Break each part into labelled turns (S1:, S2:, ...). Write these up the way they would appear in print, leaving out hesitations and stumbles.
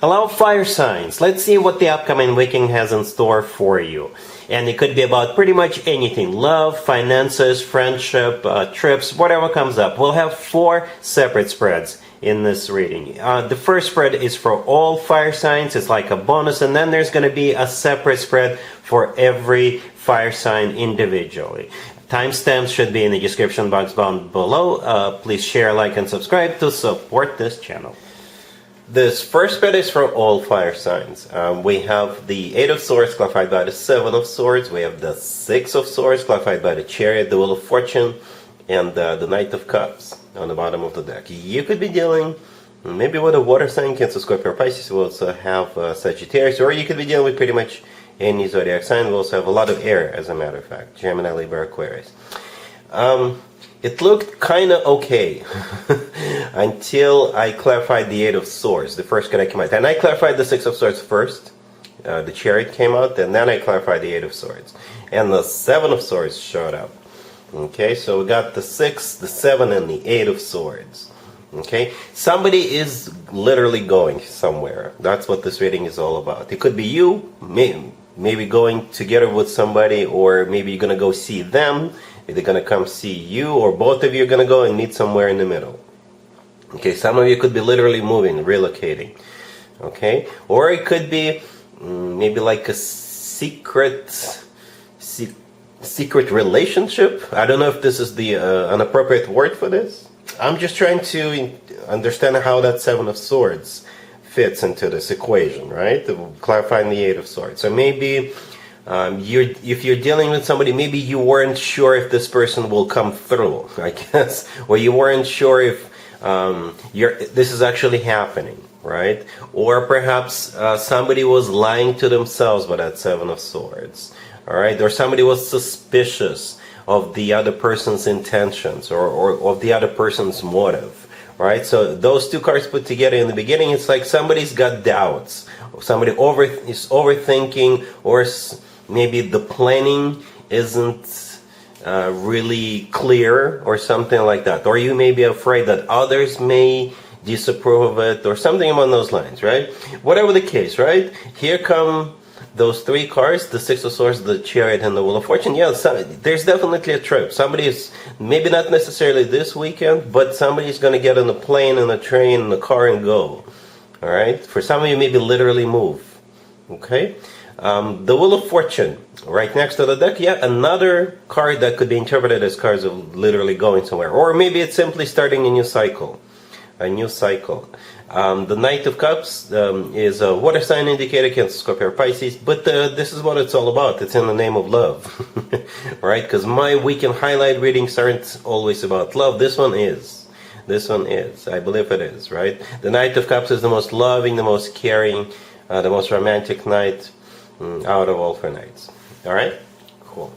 S1: Hello, fire signs. Let's see what the upcoming weekend has in store for you. And it could be about pretty much anything. Love, finances, friendship, trips, whatever comes up. We'll have 4 separate spreads in this reading. The first spread is for all fire signs. It's like a bonus. And then there's going to be a separate spread for every fire sign individually. Timestamps should be in the description box down below. Please share, like, and subscribe to support this channel. This first spread is for all fire signs. We have the 8 of Swords clarified by the 7 of Swords. We have the 6 of Swords clarified by the Chariot, the Wheel of Fortune, and the Knight of Cups on the bottom of the deck. You could be dealing maybe with a water sign, Cancer, Scorpio, or Pisces. We also have Sagittarius, or you could be dealing with pretty much any zodiac sign. We also have a lot of air, as a matter of fact. Gemini, Libra, Aquarius. It looked kind of okay until I clarified the 8 of Swords, the first card that came out. And I clarified the 6 of Swords first. The Chariot came out, and then I clarified the 8 of Swords. And the 7 of Swords showed up. Okay, so we got the 6, the 7, and the 8 of Swords. Okay, somebody is literally going somewhere. That's what this reading is all about. It could be you, maybe going together with somebody, or maybe you're going to go see them. They're going to come see you, or both of you are going to go and meet somewhere in the middle. Okay, some of you could be literally moving, relocating. Okay, or it could be maybe like a secret relationship. I don't know if this is the an appropriate word for this. I'm just trying to understand how that 7 of Swords fits into this equation, right? Clarifying the 8 of Swords. So maybe if you're dealing with somebody, maybe you weren't sure if this person will come through, I guess, or you weren't sure if this is actually happening, right? Or perhaps somebody was lying to themselves by that 7 of Swords, all right? Or somebody was suspicious of the other person's intentions, or of the other person's motive, right? So those 2 cards put together in the beginning, it's like somebody's got doubts, somebody is overthinking, or maybe the planning isn't really clear, or something like that. Or you may be afraid that others may disapprove of it, or something along those lines, right? Whatever the case, right? Here come those 3 cards, the 6 of Swords, the Chariot, and the Wheel of Fortune. Yeah, there's definitely a trip. Somebody is, maybe not necessarily this weekend, but somebody's going to get on a plane, and a train, and a car, and go. All right? For some of you, maybe literally move. Okay? The Wheel of Fortune, right next to the deck, yeah, another card that could be interpreted as cards of literally going somewhere. Or maybe it's simply starting a new cycle. A new cycle. The Knight of Cups is a water sign indicator, Cancer, Scorpio, or Pisces, but this is what it's all about. It's in the name of love. Right? Because my weekend highlight readings aren't always about love. This one is. This one is. I believe it is, right? The Knight of Cups is the most loving, the most caring, the most romantic knight out of all 4 knights. Alright? Cool.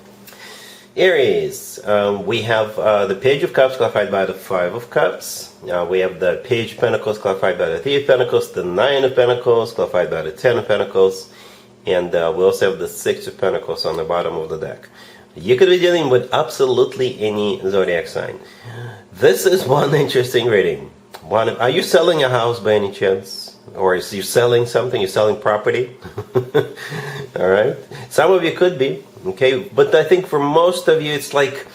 S1: Aries. We have the Page of Cups clarified by the 5 of Cups. We have the Page of Pentacles clarified by the 3 of Pentacles. The 9 of Pentacles clarified by the 10 of Pentacles. And we also have the 6 of Pentacles on the bottom of the deck. You could be dealing with absolutely any zodiac sign. This is one interesting reading. Are you selling a house by any chance? Or is you selling something? You're selling property? Alright? Some of you could be. Okay? But I think for most of you, it's like,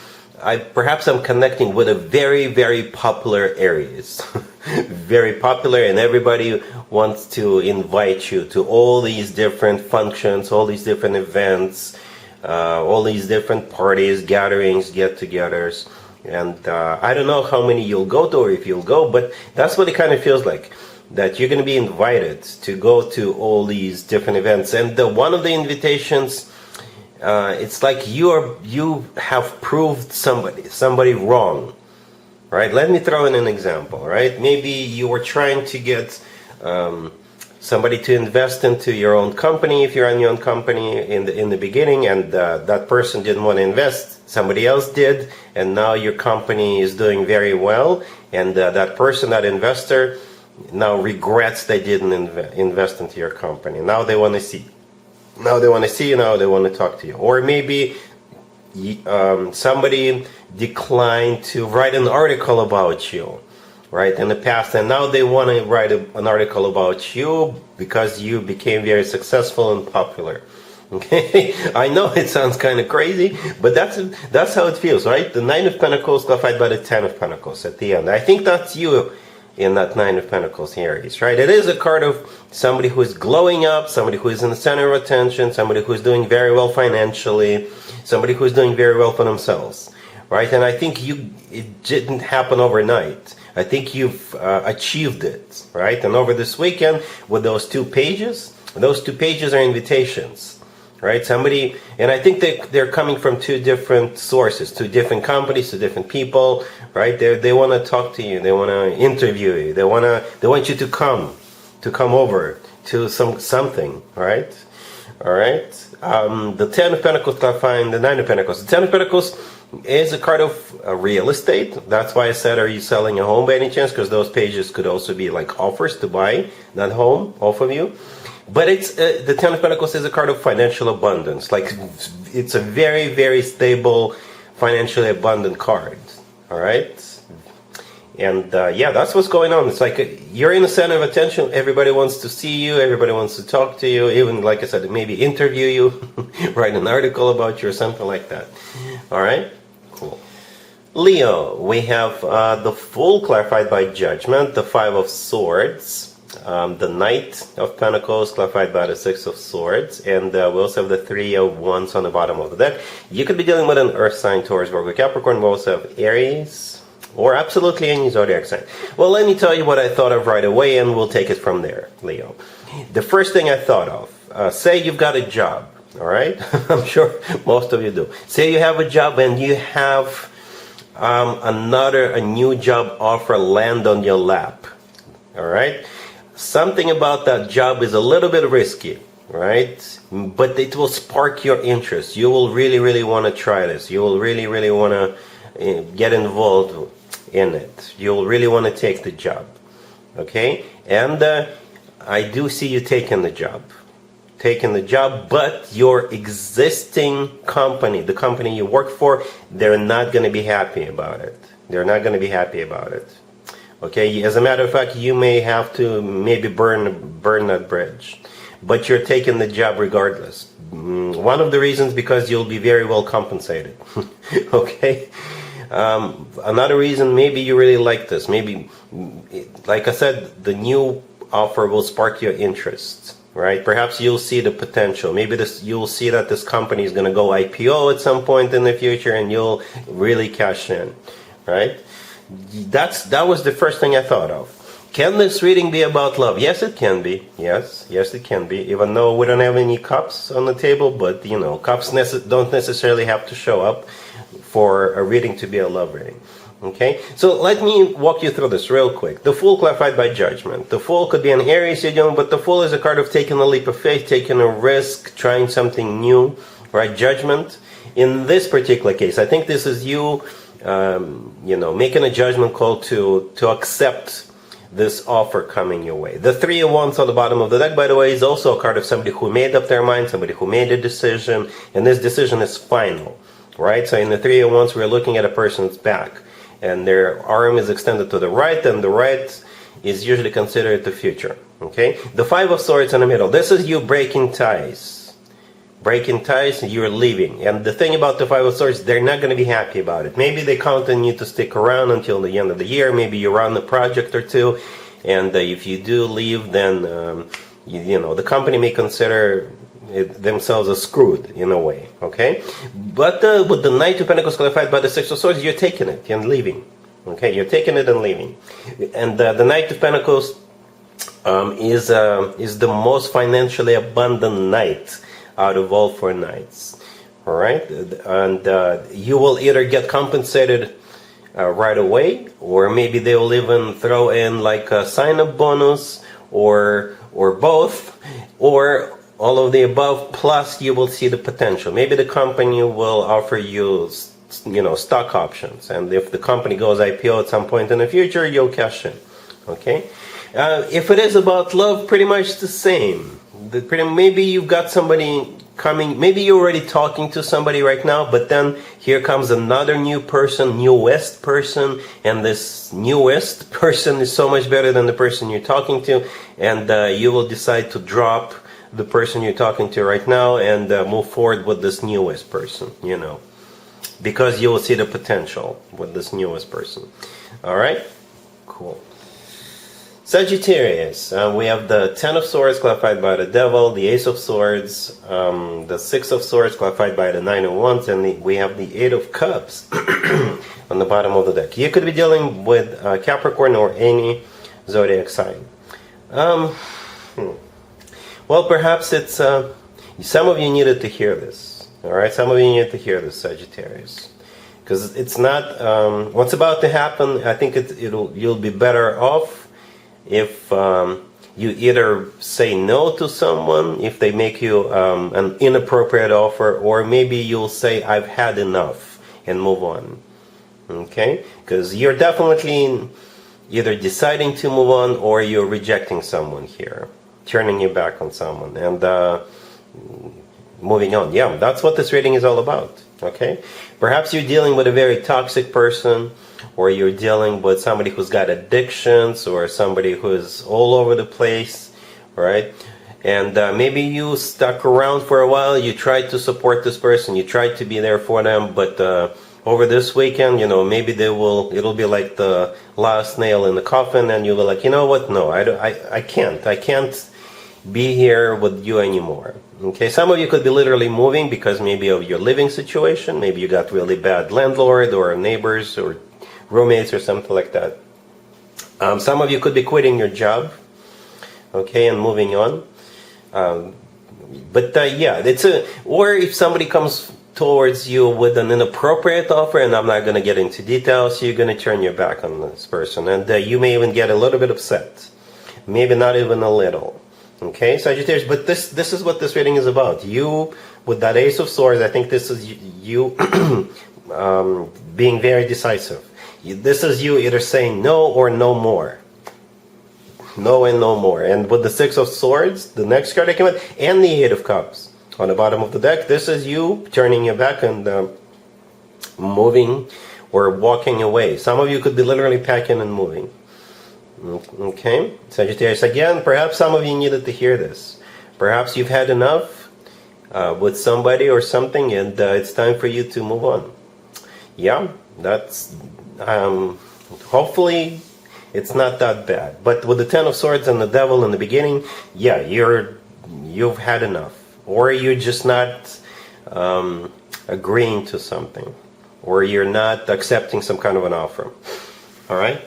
S1: perhaps I'm connecting with a very, very popular Aries. Very popular, and everybody wants to invite you to all these different functions, all these different events, all these different parties, gatherings, get-togethers. And I don't know how many you'll go to, or if you'll go, but that's what it kind of feels like. That you're going to be invited to go to all these different events. And one of the invitations, it's like you have proved somebody wrong, right? Let me throw in an example, right? Maybe you were trying to get somebody to invest into your own company, if you're on your own company in the beginning, and that person didn't want to invest, somebody else did, and now your company is doing very well, and that person, that investor, now regrets they didn't invest into your company. Now they want to see. Now they want to see you. Now they want to talk to you. Or maybe somebody declined to write an article about you. right, in the past, and now they want to write an article about you because you became very successful and popular. Okay, I know it sounds kind of crazy, but that's how it feels, right? The Nine of Pentacles clarified by the Ten of Pentacles at the end. I think that's you in that Nine of Pentacles, Aries, right? It is a card of somebody who is glowing up, somebody who is in the center of attention, somebody who is doing very well financially, somebody who is doing very well for themselves, right? And I think it didn't happen overnight. I think you've achieved it, right? And over this weekend, with those two pages are invitations. Right, somebody, and I think they're coming from two different sources, two different companies, two different people, right? They want to talk to you, they want to interview you, they want you to come over to something, right? All right. The Ten of Pentacles clarifying the Nine of Pentacles. The Ten of Pentacles is a card of real estate. That's why I said, are you selling a home by any chance? Because those pages could also be like offers to buy that home off of you. But it's the Ten of Pentacles is a card of financial abundance. Like, it's a very, very stable, financially abundant card. All right? And yeah, that's what's going on. It's like you're in the center of attention. Everybody wants to see you. Everybody wants to talk to you. Even, like I said, maybe interview you, write an article about you or something like that. All right? Cool. Leo, we have the Fool clarified by Judgment, the Five of Swords, the Knight of Pentacles clarified by the Six of Swords, and we also have the Three of Wands on the bottom of the deck. You could be dealing with an Earth sign, Taurus, Virgo, Capricorn. We also have Aries, or absolutely any zodiac sign. Well, let me tell you what I thought of right away, and we'll take it from there, Leo. The first thing I thought of, say you've got a job, all right? I'm sure most of you do. Say you have a job and you have a new job offer land on your lap, all right? Something about that job is a little bit risky, right? But it will spark your interest. You will really, really want to try this. You will really, really want to get involved in it. You will really want to take the job, okay? And I do see you taking the job. But your existing company, the company you work for, they're not going to be happy about it. Okay, as a matter of fact, you may have to maybe burn that bridge, but you're taking the job regardless. One of the reasons, because you'll be very well compensated. Okay, another reason, maybe you really like this. Maybe, like I said, the new offer will spark your interest, right? Perhaps you'll see the potential. Maybe you'll see that this company is going to go IPO at some point in the future, and you'll really cash in, right? That was the first thing I thought of. Can this reading be about love? Yes, it can be. Yes, it can be. Even though we don't have any cups on the table, but you know, cups don't necessarily have to show up for a reading to be a love reading. Okay, so let me walk you through this real quick. The Fool clarified by Judgment. The Fool could be an Aries, but the Fool is a card of taking a leap of faith, taking a risk, trying something new, right? Judgment. In this particular case, I think this is you. Making a judgment call to accept this offer coming your way. The Three of Wands on the bottom of the deck, by the way, is also a card of somebody who made up their mind, somebody who made a decision, and this decision is final, right? So in the Three of Wands, we're looking at a person's back, and their arm is extended to the right, and the right is usually considered the future, okay? The Five of Swords in the middle, this is you breaking ties. You're leaving. And the thing about the Five of Swords, they're not going to be happy about it. Maybe they count on you to stick around until the end of the year. Maybe you run a project or two, and if you do leave, then the company may consider themselves as screwed in a way. Okay, but with the Knight of Pentacles clarified by the Six of Swords, you're taking it and leaving. Okay, you're taking it and leaving. And the Knight of Pentacles is the most financially abundant knight out of all four knights. All right, and you will either get compensated right away, or maybe they will even throw in like a sign-up bonus, or both, or all of the above. Plus, you will see the potential. Maybe the company will offer you, stock options, and if the company goes IPO at some point in the future, you'll cash in. Okay, if it is about love, pretty much the same. Maybe you've got somebody coming, maybe you're already talking to somebody right now, but then here comes another new person, newest person, and this newest person is so much better than the person you're talking to, and you will decide to drop the person you're talking to right now and move forward with this newest person, you know, because you will see the potential with this newest person. All right, cool. Sagittarius, we have the Ten of Swords clarified by the Devil, the Ace of Swords, the Six of Swords clarified by the Nine of Wands, and we have the Eight of Cups on the bottom of the deck. You could be dealing with Capricorn or any zodiac sign. Well, perhaps it's some of you needed to hear this. All right, some of you needed to hear this, Sagittarius, because it's not what's about to happen. I think you'll be better off if you either say no to someone if they make you an inappropriate offer, or maybe you'll say I've had enough and move on. Okay, because you're definitely either deciding to move on or you're rejecting someone here, turning your back on someone and moving on. Yeah, that's what this reading is all about. Okay, perhaps you're dealing with a very toxic person, or you're dealing with somebody who's got addictions, or somebody who's all over the place, right? And maybe you stuck around for a while, you tried to support this person, you tried to be there for them, but over this weekend, you know, maybe it'll be like the last nail in the coffin, and you'll be like, you know what, no, I can't be here with you anymore. Okay, some of you could be literally moving because maybe of your living situation, maybe you got really bad landlord or neighbors or roommates or something like that. Some of you could be quitting your job, okay, and moving on. Yeah, or if somebody comes towards you with an inappropriate offer, and I'm not going to get into details, you're going to turn your back on this person, and you may even get a little bit upset, maybe not even a little. Okay, Sagittarius, but this is what this reading is about. You, with that Ace of Swords, I think this is you being very decisive. This is you either saying no or no more. No and no more. And with the Six of Swords, the next card I came with, and the Eight of Cups on the bottom of the deck, this is you turning your back and moving or walking away. Some of you could be literally packing and moving. Okay, Sagittarius, again, perhaps some of you needed to hear this. Perhaps you've had enough with somebody or something, and it's time for you to move on. Yeah, that's hopefully it's not that bad. But with the Ten of Swords and the Devil in the beginning, yeah, you've had enough, or you're just not agreeing to something, or you're not accepting some kind of an offer. All right.